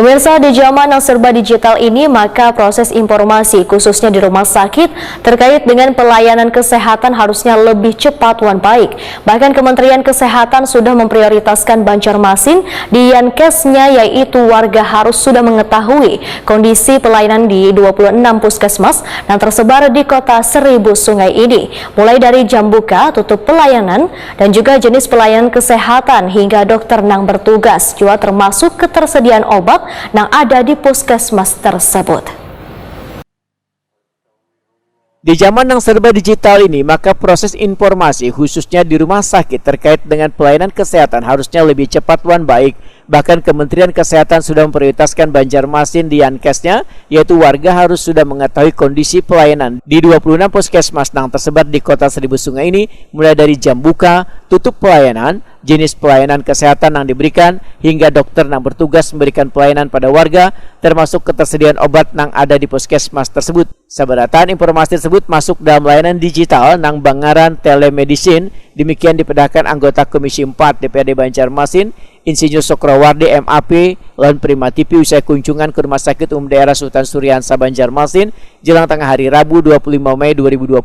Pemirsa, di zaman yang serba digital ini, maka proses informasi khususnya di rumah sakit terkait dengan pelayanan kesehatan harusnya lebih cepat dan baik. Bahkan Kementerian Kesehatan sudah memprioritaskan Banjarmasin di Yankesnya, yaitu warga harus sudah mengetahui kondisi pelayanan di 26 puskesmas yang tersebar di kota Seribu Sungai ini, mulai dari jam buka, tutup pelayanan, dan juga jenis pelayanan kesehatan hingga dokter yang bertugas, juga termasuk ketersediaan obat yang ada di puskesmas tersebut. Di zaman yang serba digital ini, maka proses informasi khususnya di rumah sakit terkait dengan pelayanan kesehatan harusnya lebih cepat dan baik. Bahkan Kementerian Kesehatan sudah memprioritaskan Banjarmasin di Yankesnya, yaitu warga harus sudah mengetahui kondisi pelayanan di 26 puskesmas yang tersebar di kota Seribu Sungai ini, mulai dari jam buka, tutup pelayanan, jenis pelayanan kesehatan yang diberikan, hingga dokter yang bertugas memberikan pelayanan pada warga, termasuk ketersediaan obat yang ada di puskesmas tersebut. Seberatan informasi tersebut masuk dalam layanan digital nang Bangaran Telemedicine. Demikian dipedahkan anggota Komisi 4 DPRD Banjarmasin, Insinyur Sokrowardi MAP lan Prima TV usai kunjungan ke Rumah Sakit Umum Daerah Sultan Suryansa Banjarmasin jelang tengah hari Rabu 25 Mei 2022.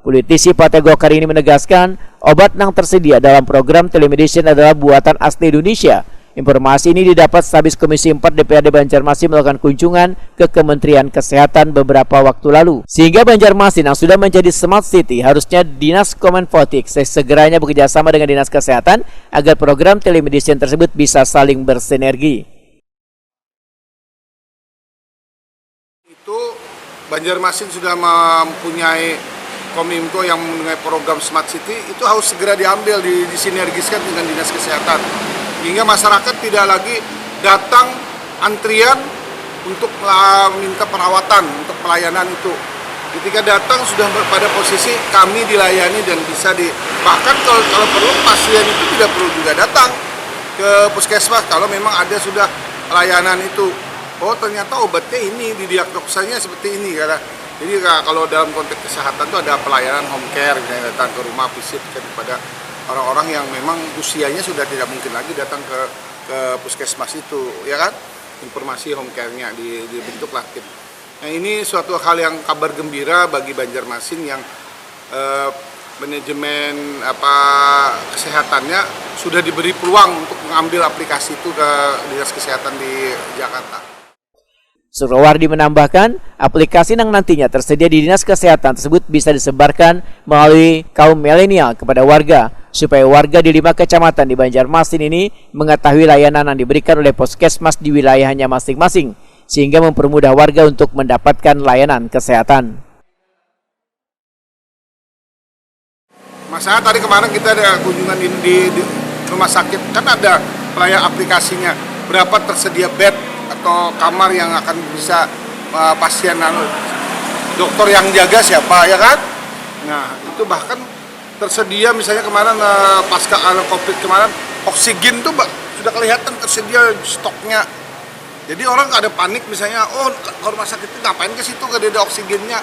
Politisi Partai Golkar ini menegaskan obat yang tersedia dalam program telemedicine adalah buatan asli Indonesia. Informasi ini didapat sehabis Komisi 4 DPRD Banjarmasin melakukan kunjungan ke Kementerian Kesehatan beberapa waktu lalu. Sehingga Banjarmasin yang sudah menjadi Smart City, harusnya Dinas Kominfotik segeranya bekerjasama dengan Dinas Kesehatan agar program telemedicine tersebut bisa saling bersinergi. Itu Banjarmasin sudah mempunyai Kominfo yang mengenai program Smart City, itu harus segera diambil, disinergiskan dengan Dinas Kesehatan. Hingga masyarakat tidak lagi datang antrian untuk minta perawatan, untuk pelayanan itu. Ketika datang sudah pada posisi kami dilayani dan bisa bahkan kalau perlu pasien itu tidak perlu juga datang ke puskesmas kalau memang ada sudah pelayanan itu. Oh ternyata obatnya ini, didiagnosanya seperti ini. Jadi kalau dalam konteks kesehatan itu ada pelayanan home care, misalnya datang ke rumah visit kepada orang-orang yang memang usianya sudah tidak mungkin lagi datang ke puskesmas itu, ya kan? Informasi home care-nya dibentuklah tim. Nah ini suatu hal yang kabar gembira bagi Banjarmasin yang manajemen kesehatannya sudah diberi peluang untuk mengambil aplikasi itu ke Dinas Kesehatan di Jakarta. Sokrowardi menambahkan, aplikasi yang nantinya tersedia di Dinas Kesehatan tersebut bisa disebarkan melalui kaum milenial kepada warga, supaya warga di 5 kecamatan di Banjarmasin ini mengetahui layanan yang diberikan oleh puskesmas di wilayahnya masing-masing, sehingga mempermudah warga untuk mendapatkan layanan kesehatan. Masalah tadi kemarin kita ada kunjungan di rumah sakit, kan ada pelayan aplikasinya, berapa tersedia bed atau kamar yang akan bisa pasien, dokter yang jaga siapa, ya kan? Nah itu bahkan tersedia, misalnya kemarin pasca COVID kemarin, oksigen tuh sudah kelihatan tersedia stoknya. Jadi orang nggak ada panik misalnya, oh ke rumah sakit itu ngapain ke situ, nggak ada oksigennya.